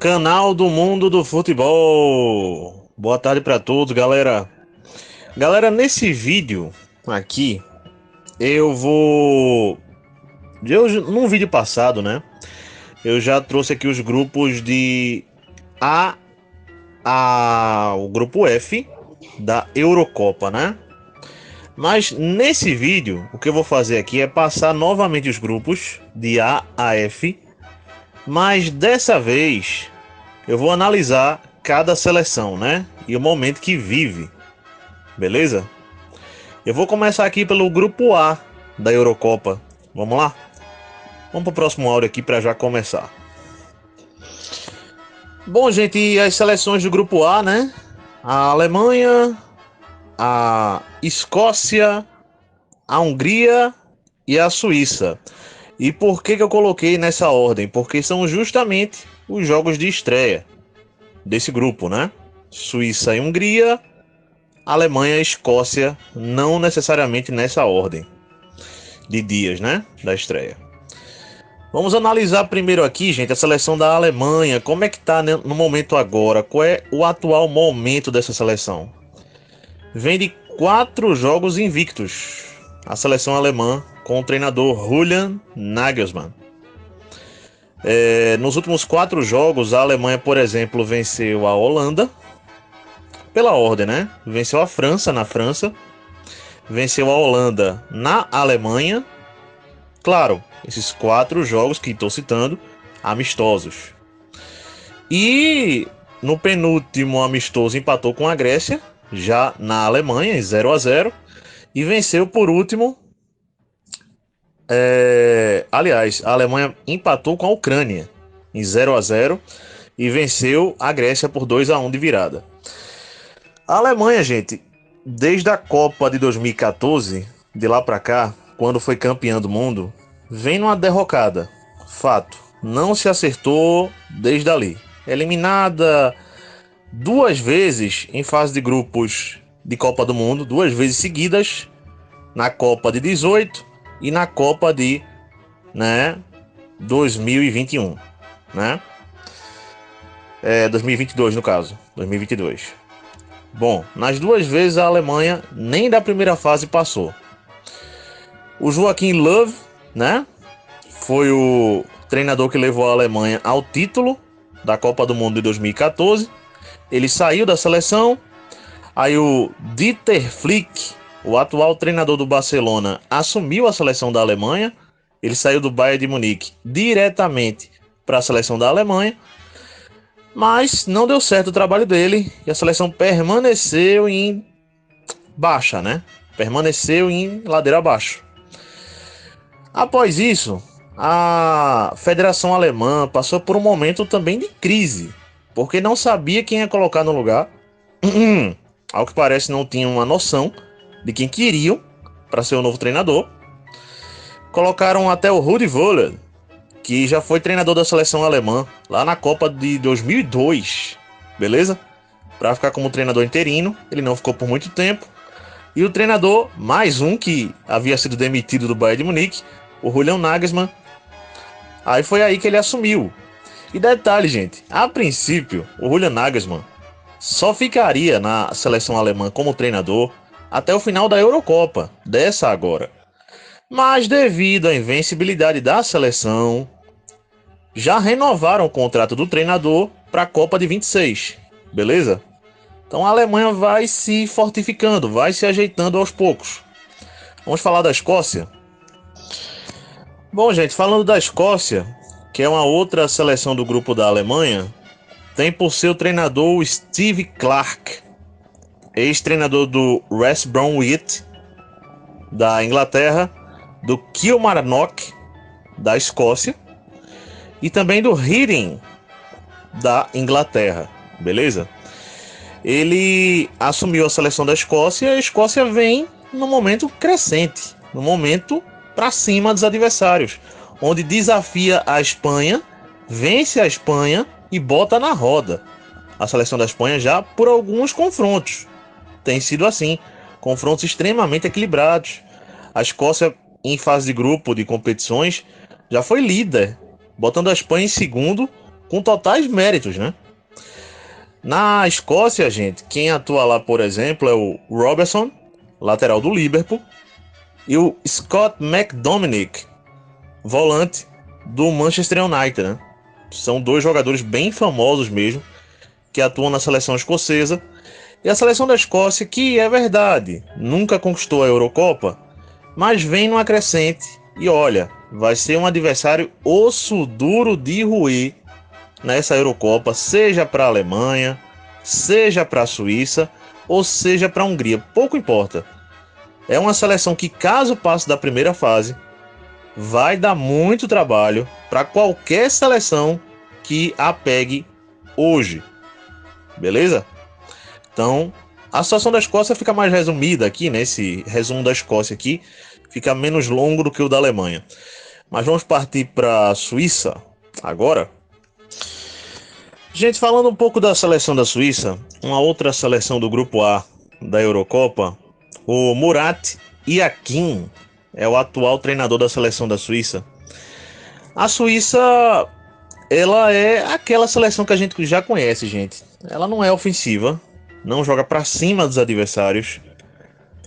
canal do mundo do futebol. Boa tarde para todos, galera. Nesse vídeo aqui, num vídeo passado, né? Eu já trouxe aqui os grupos de o grupo F da Eurocopa, né? Mas nesse vídeo, o que eu vou fazer aqui é passar novamente os grupos de A a F, mas dessa vez eu vou analisar cada seleção, né? E o momento que vive, beleza? Eu vou começar aqui pelo grupo A da Eurocopa. Vamos lá? Vamos pro próximo áudio aqui para já começar. Bom, gente, e as seleções do grupo A, né? A Alemanha, a Escócia, a Hungria e a Suíça. E por que eu coloquei nessa ordem? Porque são justamente os jogos de estreia desse grupo, né? Suíça e Hungria, Alemanha e Escócia, não necessariamente nessa ordem de dias, né? Da estreia. Vamos analisar primeiro aqui, gente, a seleção da Alemanha. Como é que tá no momento agora? Qual é o atual momento dessa seleção? Vem de 4 jogos invictos. A seleção alemã com o treinador Julian Nagelsmann. Nos últimos 4 jogos, a Alemanha, por exemplo, venceu a Holanda. Pela ordem, né? Venceu a França na França. Venceu a Holanda na Alemanha. Claro, esses 4 jogos que estou citando, amistosos. E no penúltimo amistoso empatou com a Grécia, já na Alemanha, em 0-0. E venceu por último. Aliás, a Alemanha empatou com a Ucrânia em 0-0 e venceu a Grécia por 2-1 de virada. A Alemanha, gente, desde a Copa de 2014, de lá pra cá, quando foi campeã do mundo, vem numa derrocada. Fato, não se acertou desde ali. Eliminada 2 vezes em fase de grupos de Copa do Mundo, 2 vezes seguidas, na Copa de 18 e na Copa de 2021, né? 2022 no caso, 2022. Bom, nas 2 vezes a Alemanha nem da primeira fase passou. O Joachim Löw, né? Foi o treinador que levou a Alemanha ao título da Copa do Mundo de 2014. Ele saiu da seleção. Aí o Dieter Flick, o atual treinador do Barcelona, assumiu a seleção da Alemanha. Ele saiu do Bayern de Munique diretamente para a seleção da Alemanha. Mas não deu certo o trabalho dele e a seleção permaneceu em baixa, né? Permaneceu em ladeira abaixo. Após isso, a Federação Alemã passou por um momento também de crise, porque não sabia quem ia colocar no lugar. Ao que parece, não tinha uma noção de quem queriam para ser o novo treinador. Colocaram até o Rudi Völler, que já foi treinador da seleção alemã lá na Copa de 2002, beleza? Para ficar como treinador interino. Ele não ficou por muito tempo. E o treinador, mais um que havia sido demitido do Bayern de Munique, o Julian Nagelsmann. Aí foi aí que ele assumiu. E detalhe, gente, a princípio, o Julian Nagelsmann só ficaria na seleção alemã como treinador até o final da Eurocopa, dessa agora. Mas devido à invencibilidade da seleção, já renovaram o contrato do treinador para a Copa de 26, beleza? Então a Alemanha vai se fortificando, vai se ajeitando aos poucos. Vamos falar da Escócia? Bom, gente, falando da Escócia, que é uma outra seleção do grupo da Alemanha, tem por seu treinador o Steve Clarke, ex-treinador do West Bromwich, da Inglaterra, do Kilmarnock, da Escócia, e também do Reading, da Inglaterra, beleza? Ele assumiu a seleção da Escócia e a Escócia vem no momento crescente, no momento para cima dos adversários, onde desafia a Espanha, vence a Espanha e bota na roda a seleção da Espanha já por alguns confrontos. Tem sido assim, confrontos extremamente equilibrados. A Escócia, em fase de grupo de competições, já foi líder, botando a Espanha em segundo, com totais méritos, né? Na Escócia, gente, quem atua lá, por exemplo, é o Robertson, lateral do Liverpool, e o Scott McDominay, volante do Manchester United, né? São dois jogadores bem famosos mesmo, que atuam na seleção escocesa. E a seleção da Escócia, que é verdade, nunca conquistou a Eurocopa, mas vem numa crescente. E olha, vai ser um adversário osso duro de roer nessa Eurocopa, seja para a Alemanha, seja para a Suíça ou seja para a Hungria, pouco importa. É uma seleção que, caso passe da primeira fase, vai dar muito trabalho para qualquer seleção que a pegue hoje. Beleza? Então, a situação da Escócia fica mais resumida aqui, né? Esse resumo da Escócia aqui fica menos longo do que o da Alemanha. Mas vamos partir para a Suíça agora. Gente, falando um pouco da seleção da Suíça, uma outra seleção do grupo A da Eurocopa, o Murat Yakin é o atual treinador da seleção da Suíça. A Suíça, ela é aquela seleção que a gente já conhece, gente. Ela não é ofensiva, não joga pra cima dos adversários,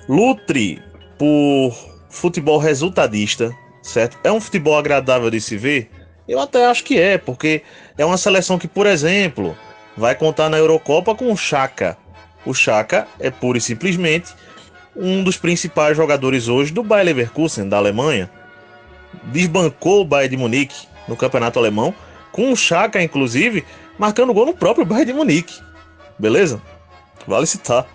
lutre por futebol resultadista, certo? É um futebol agradável de se ver? Eu até acho que é, porque é uma seleção que, por exemplo, vai contar na Eurocopa com o Xhaka. O Xhaka é pura e simplesmente um dos principais jogadores hoje do Bayer Leverkusen, da Alemanha. Desbancou o Bayern de Munique no campeonato alemão, com o Xhaka, inclusive, marcando gol no próprio Bayern de Munique. Beleza? Vale citar.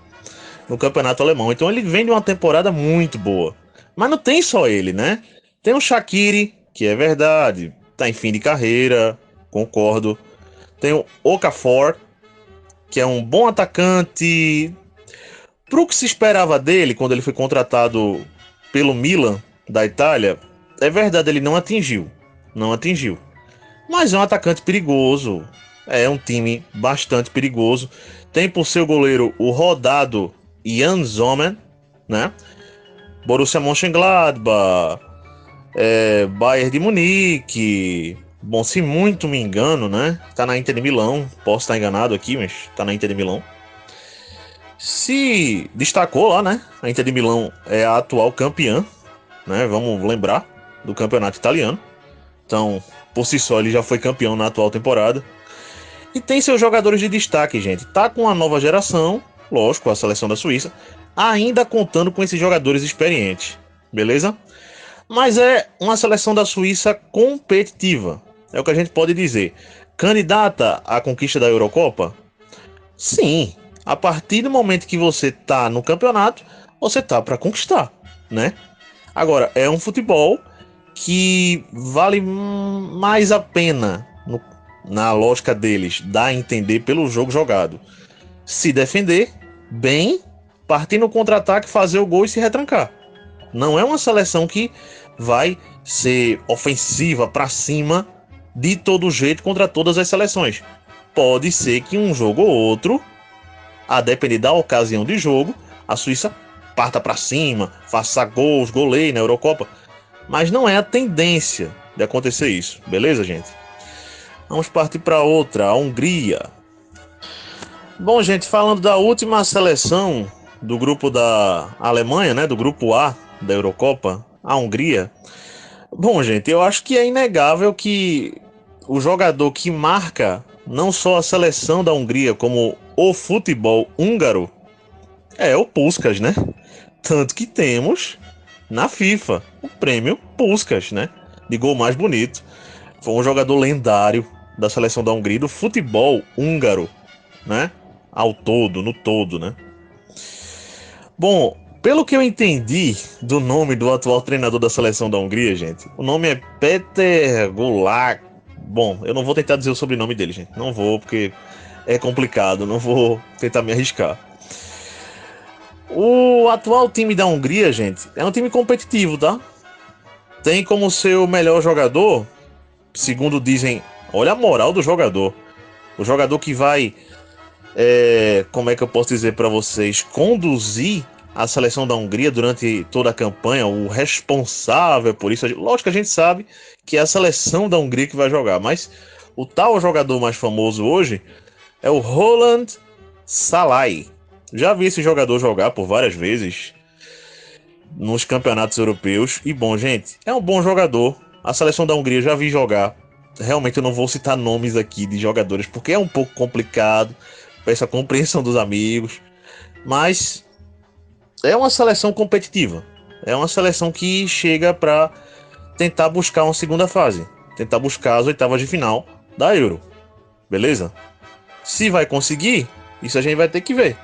No campeonato alemão. Então ele vem de uma temporada muito boa. Mas não tem só ele, né? Tem o Shaqiri, que é verdade, tá em fim de carreira, concordo. Tem o Okafor, que é um bom atacante. Pro que se esperava dele quando ele foi contratado pelo Milan da Itália, é verdade, ele não atingiu. Não atingiu. Mas é um atacante perigoso. É um time bastante perigoso. Tem por seu goleiro o rodado Jan Sommer, né? Borussia Mönchengladbach, Bayern de Munique. Bom, se muito me engano, né? Tá na Inter de Milão. Posso estar enganado aqui, mas tá na Inter de Milão. Se destacou lá, né? A Inter de Milão é a atual campeã, né? Vamos lembrar do campeonato italiano. Então, por si só, ele já foi campeão na atual temporada. E tem seus jogadores de destaque, gente. Tá com a nova geração, lógico, a seleção da Suíça, ainda contando com esses jogadores experientes, beleza? Mas é uma seleção da Suíça competitiva, é o que a gente pode dizer. Candidata à conquista da Eurocopa? Sim, a partir do momento que você tá no campeonato, você tá para conquistar, né? Agora, é um futebol que vale mais a pena, na lógica deles, dar a entender pelo jogo jogado. Se defender bem, partir no contra-ataque, fazer o gol e se retrancar. Não é uma seleção que vai ser ofensiva para cima de todo jeito contra todas as seleções. Pode ser que um jogo ou outro, a depender da ocasião de jogo, a Suíça parta para cima, faça gols, goleie na Eurocopa. Mas não é a tendência de acontecer isso, beleza, gente? Vamos partir para outra, a Hungria. Bom, gente, falando da última seleção do grupo da Alemanha, né, do grupo A da Eurocopa, a Hungria. Bom, gente, eu acho que é inegável que o jogador que marca não só a seleção da Hungria, como o futebol húngaro, é o Puskás, né? Tanto que temos na FIFA o prêmio Puskás, né? De gol mais bonito. Foi um jogador lendário da seleção da Hungria, do futebol húngaro, né? Ao todo, no todo, né? Bom, pelo que eu entendi do nome do atual treinador da seleção da Hungria, gente, o nome é Peter Gulácsi. Bom, eu não vou tentar dizer o sobrenome dele, gente. Não vou, porque é complicado. Não vou tentar me arriscar. O atual time da Hungria, gente, é um time competitivo, tá? Tem como seu melhor jogador, segundo dizem, olha a moral do jogador. O jogador que vai, como é que eu posso dizer para vocês, conduzir a seleção da Hungria durante toda a campanha, o responsável por isso. Lógico que a gente sabe que é a seleção da Hungria que vai jogar, mas O tal jogador mais famoso hoje é o Roland Salai. Já vi esse jogador jogar por várias vezes nos campeonatos europeus. E bom, gente, é um bom jogador. A seleção da Hungria já vi jogar. Realmente eu não vou citar nomes aqui de jogadores porque é um pouco complicado. Peço a compreensão dos amigos. Mas é uma seleção competitiva. É uma seleção que chega para tentar buscar uma segunda fase. Tentar buscar as oitavas de final da Euro. Beleza? Se vai conseguir, isso a gente vai ter que ver.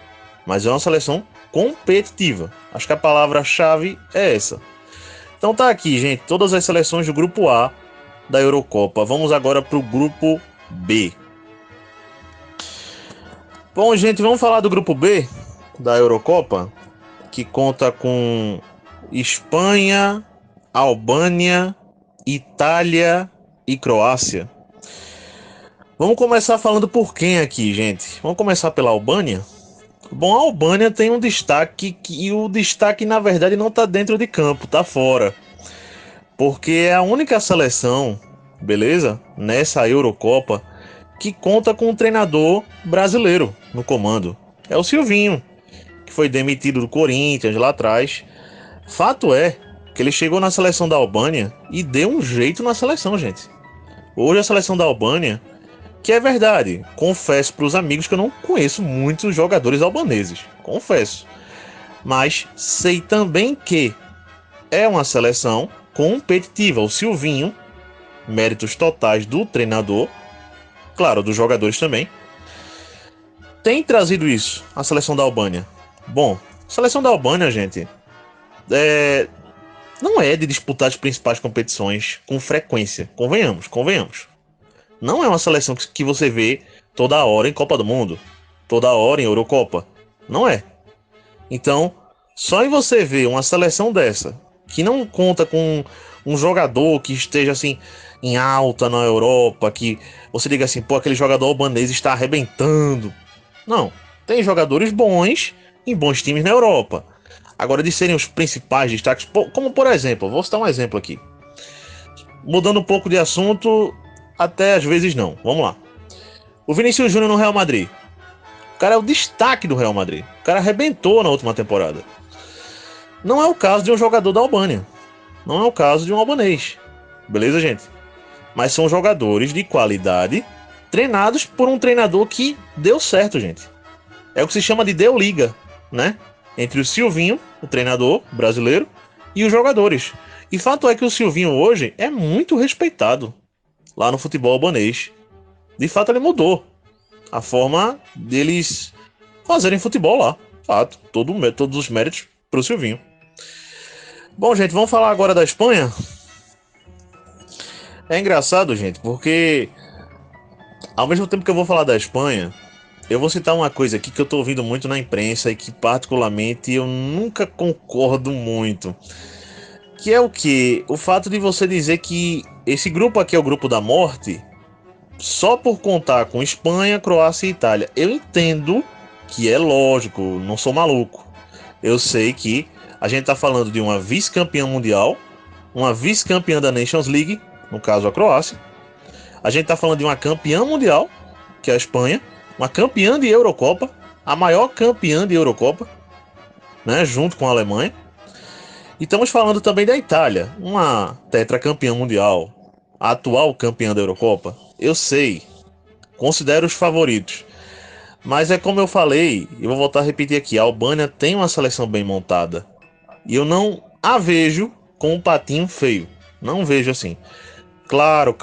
Mas é uma seleção competitiva. Acho que a palavra-chave é essa. Então tá aqui, gente, todas as seleções do grupo A da Eurocopa. Vamos agora pro grupo B. Bom, gente, vamos falar do grupo B da Eurocopa, que conta com Espanha, Albânia, Itália e Croácia. Vamos começar falando por quem aqui, gente? Vamos começar pela Albânia? Bom, a Albânia tem um destaque e o destaque na verdade não está dentro de campo, está fora. Porque é a única seleção, beleza? Nessa Eurocopa que conta com um treinador brasileiro no comando. É o Silvinho, que foi demitido do Corinthians lá atrás. Fato é que ele chegou na seleção da Albânia e deu um jeito na seleção, gente. Hoje a seleção da Albânia, que é verdade, confesso para os amigos que eu não conheço muitos jogadores albaneses, confesso. Mas sei também que é uma seleção competitiva. O Silvinho, méritos totais do treinador, claro, dos jogadores também, tem trazido isso, a seleção da Albânia. Bom, a seleção da Albânia, gente, não é de disputar as principais competições com frequência. Convenhamos. Não é uma seleção que você vê toda hora em Copa do Mundo, toda hora em Eurocopa. Não é. Então, só em você ver uma seleção dessa, que não conta com um jogador que esteja assim em alta na Europa, que você diga assim, pô, aquele jogador albanês está arrebentando. Não. Tem jogadores bons em bons times na Europa. Agora, de serem os principais destaques, como por exemplo, vou citar um exemplo aqui. Mudando um pouco de assunto, até às vezes não. Vamos lá. O Vinícius Júnior no Real Madrid. O cara é o destaque do Real Madrid. O cara arrebentou na última temporada. Não é o caso de um jogador da Albânia. Não é o caso de um albanês. Beleza, gente? Mas são jogadores de qualidade treinados por um treinador que deu certo, gente. É o que se chama de deu liga, né? Entre o Silvinho, o treinador brasileiro, e os jogadores. E fato é que o Silvinho hoje é muito respeitado lá no futebol albanês. De fato, ele mudou a forma deles fazerem futebol lá. Fato, todos os méritos pro Silvinho. Bom, gente, vamos falar agora da Espanha. É engraçado, gente, porque ao mesmo tempo que eu vou falar da Espanha, eu vou citar uma coisa aqui que eu tô ouvindo muito na imprensa e que particularmente eu nunca concordo muito. Que é o quê? O fato de você dizer que esse grupo aqui é o grupo da morte só por contar com Espanha, Croácia e Itália. Eu entendo que é lógico, não sou maluco. Eu sei que a gente tá falando de uma vice-campeã mundial, uma vice-campeã da Nations League, no caso a Croácia. A gente tá falando de uma campeã mundial, que é a Espanha, uma campeã de Eurocopa, a maior campeã de Eurocopa, né, junto com a Alemanha. E estamos falando também da Itália, uma tetracampeã mundial, a atual campeã da Eurocopa. Eu sei, considero os favoritos. Mas é como eu falei, e vou voltar a repetir aqui, a Albânia tem uma seleção bem montada. E eu não a vejo com um patinho feio. Não vejo assim. Claro.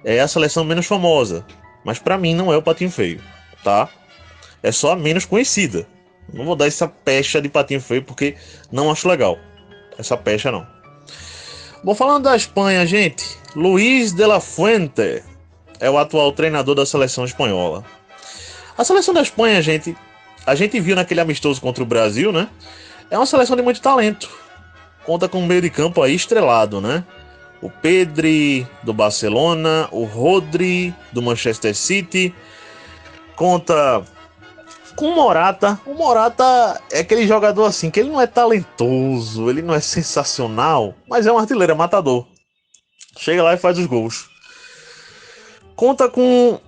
É a seleção menos famosa. Mas pra mim não é o patinho feio, tá? É só a menos conhecida. Não vou dar essa pecha de patinho feio porque não acho legal. Essa pecha não. Bom, falando da Espanha, gente, Luis de la Fuente é o atual treinador da seleção espanhola. A seleção da Espanha, gente, a gente viu naquele amistoso contra o Brasil, né? É uma seleção de muito talento. Conta com um meio de campo aí estrelado, né? O Pedri do Barcelona, o Rodri do Manchester City. Conta com o Morata. O Morata é aquele jogador assim, que ele não é talentoso, ele não é sensacional, mas é um artilheiro, é matador. Chega lá e faz os gols. Conta com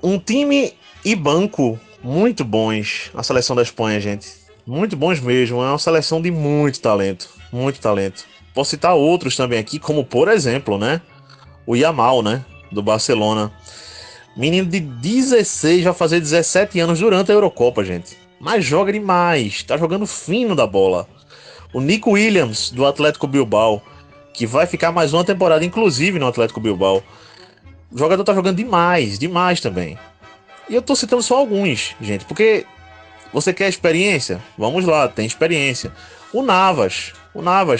um time e banco muito bons, a seleção da Espanha, gente. Muito bons mesmo, é uma seleção de muito talento, muito talento. Posso citar outros também aqui, como por exemplo, né? O Yamal, né? Do Barcelona. Menino de 16 vai fazer 17 anos durante a Eurocopa, gente. Mas joga demais, tá jogando fino da bola. O Nico Williams, do Atlético Bilbao, que vai ficar mais uma temporada, inclusive, no Atlético Bilbao. O jogador tá jogando demais, demais também. E eu tô citando só alguns, gente, porque você quer experiência? Vamos lá, tem experiência. O Navas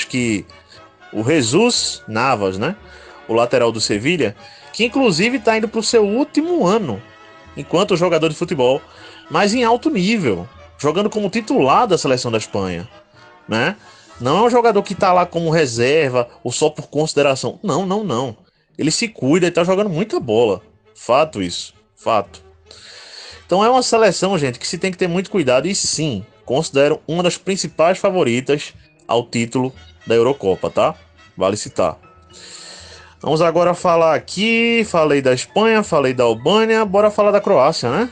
que... O Jesus Navas, né? O lateral do Sevilha, que inclusive tá indo pro seu último ano enquanto jogador de futebol, mas em alto nível, jogando como titular da seleção da Espanha, né? Não é um jogador que tá lá como reserva ou só por consideração. Não, não, não. Ele se cuida e tá jogando muita bola. Fato isso, fato. Então é uma seleção, gente, que se tem que ter muito cuidado e sim, considero uma das principais favoritas ao título da Eurocopa, tá? Vale citar. Vamos agora falar aqui, falei da Espanha, falei da Albânia, bora falar da Croácia, né?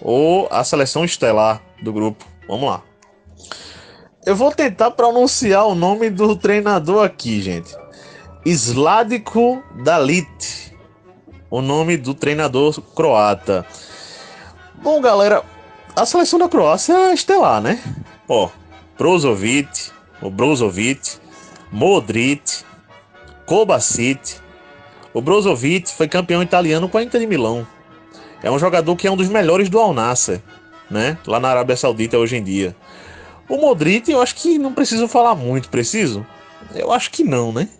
Ou a seleção estelar do grupo. Vamos lá. Eu vou tentar pronunciar o nome do treinador aqui, gente. Sladko Dalic. O nome do treinador croata. Bom, galera, a seleção da Croácia é estelar, né? Ó, Brozovic, Modric, Kovacic. O Brozovic foi campeão italiano com a Inter de Milão. É um jogador que é um dos melhores do Al Nassr, né? Lá na Arábia Saudita hoje em dia. O Modric, eu acho que não preciso falar muito, preciso? Eu acho que não, né?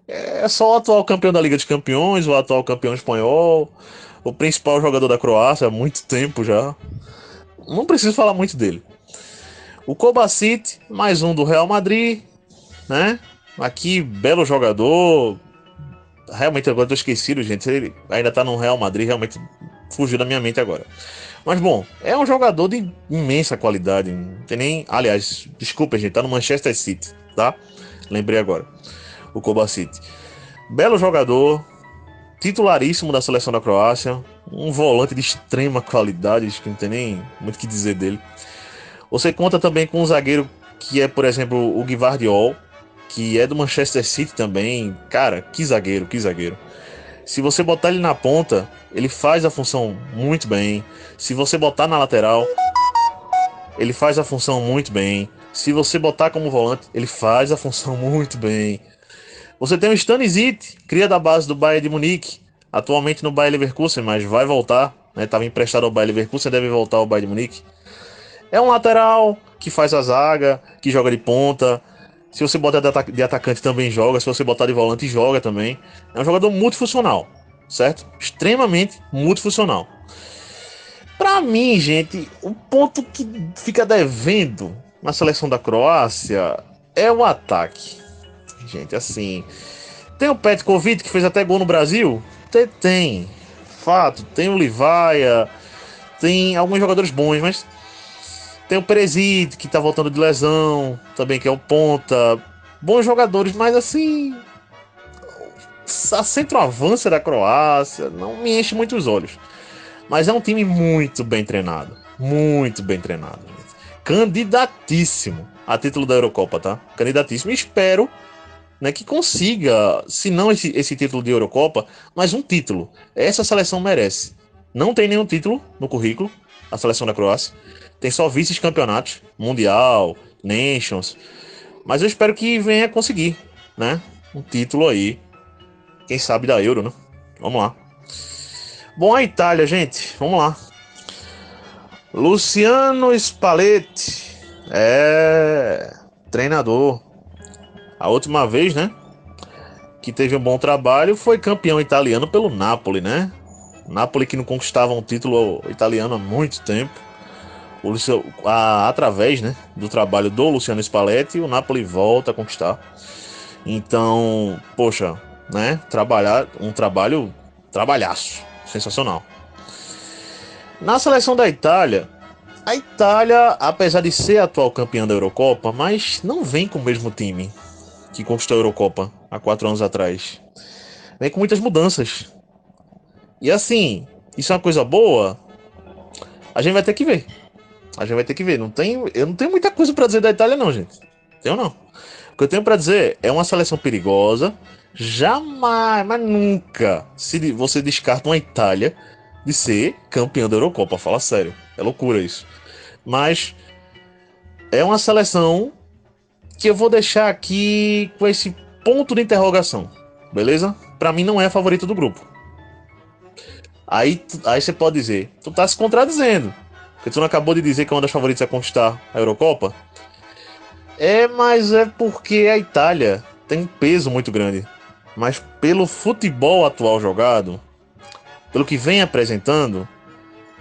É só o atual campeão da Liga dos Campeões, o atual campeão espanhol, o principal jogador da Croácia há muito tempo já. Não preciso falar muito dele. O Kovacic, mais um do Real Madrid, né? Aqui, belo jogador. Realmente agora tô esquecido, gente. Ele ainda tá no Real Madrid, realmente fugiu da minha mente agora. Mas bom, é um jogador de imensa qualidade. Não tem nem. Aliás, desculpa, gente, tá no Manchester City, tá? Lembrei agora. O Kovacic. Belo jogador, titularíssimo da seleção da Croácia. Um volante de extrema qualidade, acho que não tem nem muito o que dizer dele. Você conta também com um zagueiro que é, por exemplo, o Gvardiol, que é do Manchester City também. Cara, que zagueiro, que zagueiro. Se você botar ele na ponta, ele faz a função muito bem. Se você botar na lateral, ele faz a função muito bem. Se você botar como volante, ele faz a função muito bem. Você tem o Stanisic, cria da base do Bayern de Munique, atualmente no Bayer Leverkusen, mas vai voltar, né? Estava emprestado ao Bayer Leverkusen, deve voltar ao Bayern de Munique. É um lateral que faz a zaga, que joga de ponta. Se você botar de atacante também joga, se você botar de volante joga também. É um jogador multifuncional, certo? Extremamente multifuncional. Pra mim, gente, o ponto que fica devendo na seleção da Croácia é o ataque. Gente, assim, tem o Petkovic que fez até gol no Brasil? Tem. Fato, tem o Livaja, tem alguns jogadores bons, mas tem o Perisic, que tá voltando de lesão, também que é um ponta. Bons jogadores, mas assim, a centroavança da Croácia não me enche muito os olhos. Mas é um time muito bem treinado. Muito bem treinado. Gente. Candidatíssimo a título da Eurocopa, tá? Candidatíssimo. E espero, né, que consiga, se não esse título de Eurocopa, mas um título. Essa seleção merece. Não tem nenhum título no currículo, a seleção da Croácia. Tem só vice-campeonatos, Mundial, Nations. Mas eu espero que venha conseguir, né? Um título aí. Quem sabe da Euro, né? Vamos lá. Bom, a Itália, gente. Vamos lá. Luciano Spalletti. Treinador. A última vez, né? Que teve um bom trabalho foi campeão italiano pelo Napoli, né? Napoli que não conquistava um título italiano há muito tempo. Através, né, do trabalho do Luciano Spalletti, o Napoli volta a conquistar. Então, poxa, né, trabalhaço, sensacional. Na seleção da Itália, a Itália, apesar de ser atual campeã da Eurocopa, mas não vem com o mesmo time que conquistou a Eurocopa há 4 anos atrás. Vem com muitas mudanças. E assim, isso é uma coisa boa? A gente vai ter que ver. A gente vai ter que ver. Eu não tenho muita coisa pra dizer da Itália, não, gente. Tenho não. O que eu tenho pra dizer é uma seleção perigosa. Jamais, mas nunca se você descarta uma Itália de ser campeã da Eurocopa. Fala sério. É loucura isso. Mas é uma seleção que eu vou deixar aqui com esse ponto de interrogação. Beleza? Pra mim não é a favorita do grupo. Aí você pode dizer, tu tá se contradizendo. Porque tu não acabou de dizer que é uma das favoritas a conquistar a Eurocopa? É, mas é porque a Itália tem um peso muito grande. Mas pelo futebol atual jogado, pelo que vem apresentando,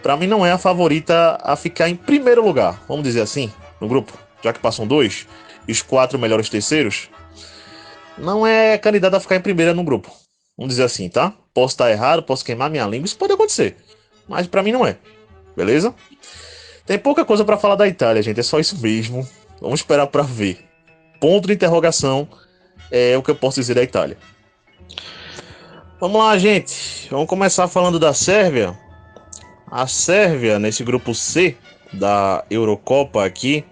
pra mim não é a favorita a ficar em primeiro lugar, vamos dizer assim, no grupo. Já que passam dois, e os 4 melhores terceiros, não é candidata a ficar em primeira no grupo. Vamos dizer assim, tá? Posso estar errado, posso queimar minha língua, isso pode acontecer. Mas pra mim não é. Beleza? Tem pouca coisa pra falar da Itália, gente. É só isso mesmo. Vamos esperar pra ver. Ponto de interrogação é o que eu posso dizer da Itália. Vamos lá, gente. Vamos começar falando da Sérvia. A Sérvia, nesse grupo C da Eurocopa aqui,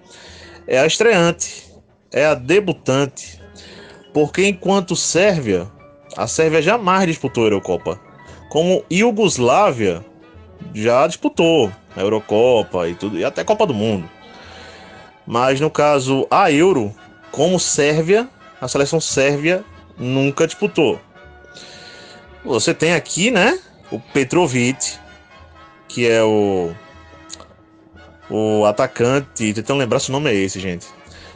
é a estreante. É a debutante. Porque enquanto Sérvia, a Sérvia jamais disputou a Eurocopa. Como Iugoslávia já disputou a Eurocopa e tudo, e até a Copa do Mundo. Mas no caso, a Euro, como Sérvia, a seleção sérvia nunca disputou. Você tem aqui, né, o Petrovic, que é o atacante, tentando lembrar se o nome é esse, gente.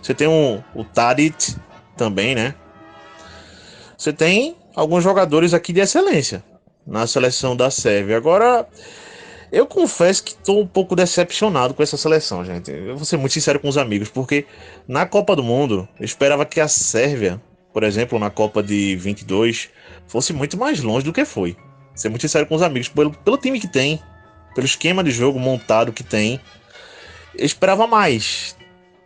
Você tem o Tadic também, né? Você tem alguns jogadores aqui de excelência na seleção da Sérvia. Agora, eu confesso que estou um pouco decepcionado com essa seleção, gente. Eu vou ser muito sincero com os amigos, porque na Copa do Mundo, eu esperava que a Sérvia, por exemplo, na Copa de 22, fosse muito mais longe do que foi. Vou ser muito sincero com os amigos, pelo time que tem, pelo esquema de jogo montado que tem, eu esperava mais.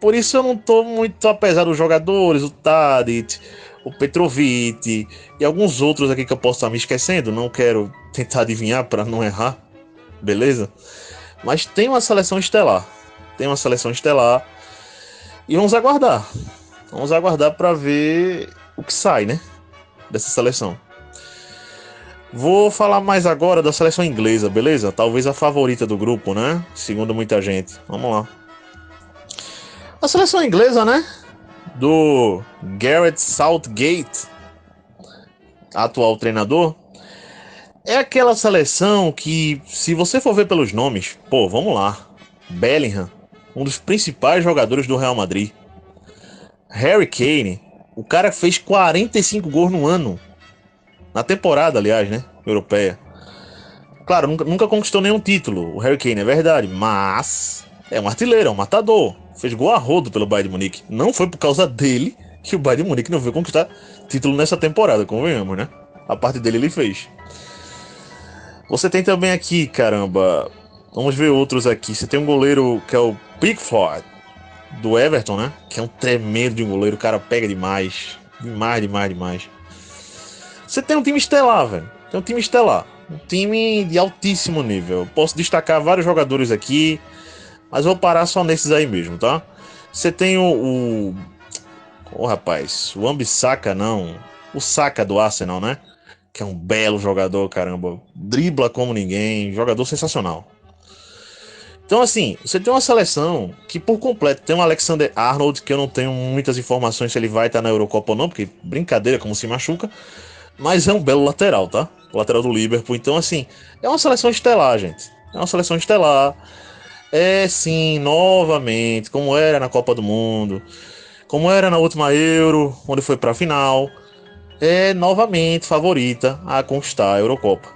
Por isso eu não tô muito, apesar dos jogadores, o Tadic, o Petrovic e alguns outros aqui que eu posso estar me esquecendo, não quero tentar adivinhar para não errar, beleza? Mas tem uma seleção estelar. Tem uma seleção estelar e vamos aguardar. Vamos aguardar para ver o que sai, né? Dessa seleção. Vou falar mais agora da seleção inglesa, beleza? Talvez a favorita do grupo, né? Segundo muita gente. Vamos lá. A seleção inglesa, né? Do Gareth Southgate, atual treinador, é aquela seleção que, se você for ver pelos nomes, pô, vamos lá. Bellingham, um dos principais jogadores do Real Madrid. Harry Kane, o cara fez 45 gols no ano. Na temporada, aliás, né? Europeia. Claro, nunca conquistou nenhum título, o Harry Kane, é verdade, mas é um artilheiro, é um matador. Fez gol a rodo pelo Bayern de Munique. Não foi por causa dele que o Bayern de Munique não veio conquistar título nessa temporada, convenhamos, né? A parte dele ele fez. Você tem também aqui, caramba, vamos ver outros aqui. Você tem um goleiro que é o Pickford, do Everton, né? Que é um tremendo de um goleiro, o cara pega demais. Demais, demais, demais. Você tem um time estelar, velho. Tem um time estelar. Um time de altíssimo nível. Eu posso destacar vários jogadores aqui, mas vou parar só nesses aí mesmo, tá? Você tem rapaz, o Wan-Bissaka não. O Saka do Arsenal, né? Que é um belo jogador, caramba. Dribla como ninguém. Jogador sensacional. Então, assim, você tem uma seleção que por completo tem um Alexander-Arnold, que eu não tenho muitas informações se ele vai estar na Eurocopa ou não, porque brincadeira como se machuca. Mas é um belo lateral, tá? O lateral do Liverpool. Então, assim, é uma seleção estelar, gente. É uma seleção estelar. É, sim, novamente, como era na Copa do Mundo, como era na última Euro, onde foi pra final, é novamente favorita a conquistar a Eurocopa.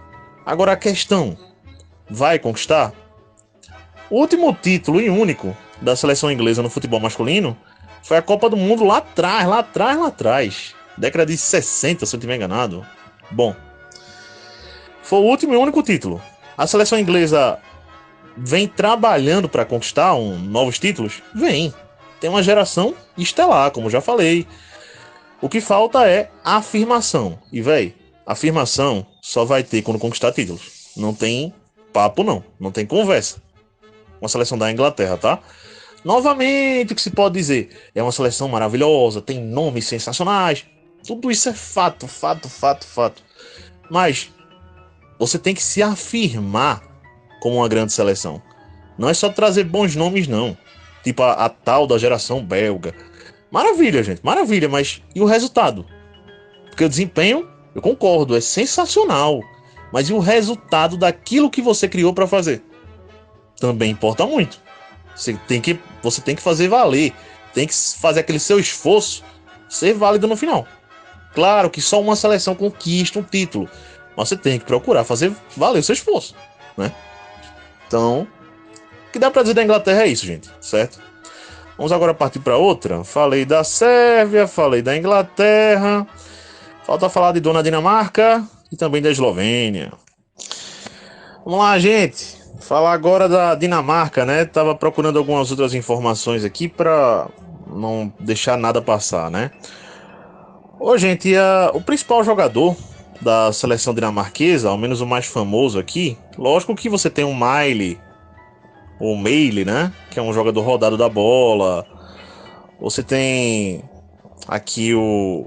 Agora a questão, vai conquistar? O último título e único da seleção inglesa no futebol masculino foi a Copa do Mundo lá atrás, lá atrás, lá atrás. Década de 60, se eu não estiver enganado. Bom, foi o último e único título. A seleção inglesa vem trabalhando para conquistar novos títulos? Vem. Tem uma geração estelar, como já falei. O que falta é afirmação. E, véi, afirmação só vai ter quando conquistar títulos. Não tem papo, não. Não tem conversa. Uma seleção da Inglaterra, tá? Novamente, o que se pode dizer? É uma seleção maravilhosa, tem nomes sensacionais. Tudo isso é fato, fato, fato, fato. Mas você tem que se afirmar como uma grande seleção. Não é só trazer bons nomes, não. Tipo a tal da geração belga. Maravilha, gente, maravilha, mas e o resultado? Porque o desempenho, eu concordo, é sensacional. Mas e o resultado daquilo que você criou para fazer? Também importa muito. Você tem que fazer valer. Tem que fazer aquele seu esforço ser válido no final. Claro que só uma seleção conquista um título. Mas você tem que procurar fazer valer o seu esforço, né? Então, o que dá pra dizer da Inglaterra é isso, gente, certo? Vamos agora partir para outra. Falei da Sérvia, falei da Inglaterra. Falta falar de Dona Dinamarca e também da Eslovênia. Vamos lá, gente. Falar agora da Dinamarca, né? Tava procurando algumas outras informações aqui para não deixar nada passar, né? Ô, gente, o principal jogador da seleção dinamarquesa, ao menos o mais famoso aqui, lógico que você tem o Miley, o Meili, né? Que é um jogador rodado da bola. Você tem aqui o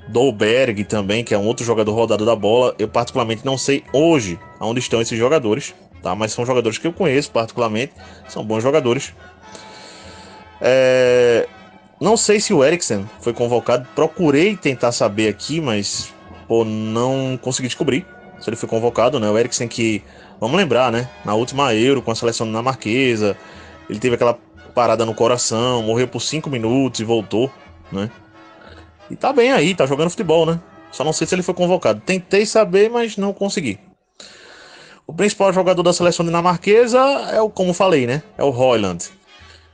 Dolberg também, que é um outro jogador rodado da bola. Eu particularmente não sei hoje aonde estão esses jogadores, tá? Mas são jogadores que eu conheço particularmente, são bons jogadores. Não sei se o Eriksen foi convocado. Procurei tentar saber aqui, mas pô, não consegui descobrir se ele foi convocado, né? O Eriksen que, vamos lembrar, né? Na última Euro com a seleção dinamarquesa, ele teve aquela parada no coração, morreu por 5 minutos e voltou, né? E tá bem aí, tá jogando futebol, né? Só não sei se ele foi convocado. Tentei saber, mas não consegui. O principal jogador da seleção dinamarquesa é o, como falei, né? É o Højlund.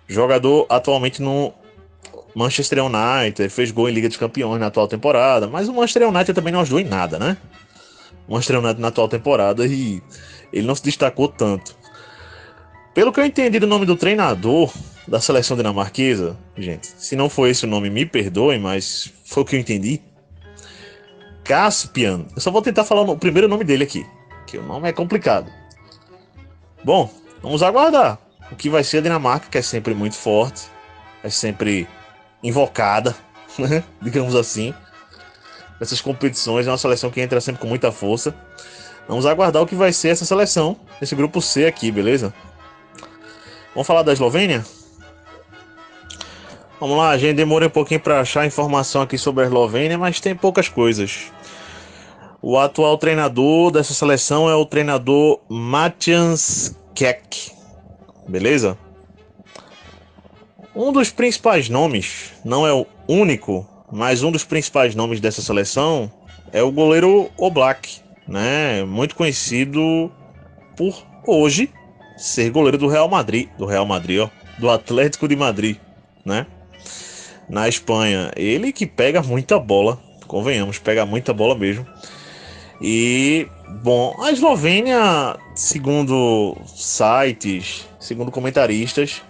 Jogador atualmente no Manchester United, fez gol em Liga dos Campeões na atual temporada, mas o Manchester United também não ajudou em nada, né? O Manchester United na atual temporada e ele não se destacou tanto. Pelo que eu entendi do nome do treinador da seleção dinamarquesa, gente, se não foi esse o nome, me perdoem, mas foi o que eu entendi. Caspian. Eu só vou tentar falar o primeiro nome dele aqui, que o nome é complicado. Bom, vamos aguardar o que vai ser a Dinamarca, que é sempre muito forte, é sempre invocada, né? Digamos assim. Nessas competições é uma seleção que entra sempre com muita força. Vamos aguardar o que vai ser essa seleção, esse grupo C aqui, beleza? Vamos falar da Eslovênia? Vamos lá, a gente demorou um pouquinho para achar informação aqui sobre a Eslovênia, mas tem poucas coisas. O atual treinador dessa seleção é o treinador Matthias Kek, beleza? Um dos principais nomes, não é o único, mas um dos principais nomes dessa seleção é o goleiro Oblak, né? Muito conhecido por hoje ser goleiro do Real Madrid, ó, do Atlético de Madrid, né? Na Espanha, ele que pega muita bola, convenhamos, pega muita bola mesmo. E, bom, a Eslovênia, segundo sites, segundo comentaristas,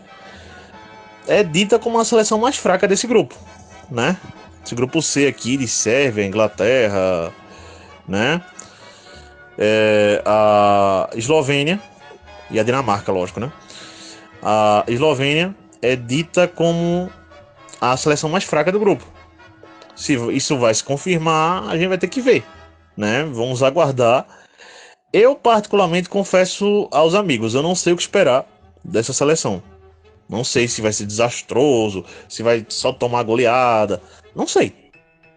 é dita como a seleção mais fraca desse grupo, né? Esse grupo C aqui de Sérvia, Inglaterra, né? A Eslovênia e a Dinamarca, lógico, né? A Eslovênia é dita como a seleção mais fraca do grupo. Se isso vai se confirmar, a gente vai ter que ver, né? Vamos aguardar. Eu particularmente confesso aos amigos, eu não sei o que esperar dessa seleção. Não sei se vai ser desastroso, se vai só tomar goleada. Não sei.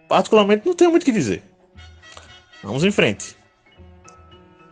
Particularmente não tenho muito o que dizer. Vamos em frente.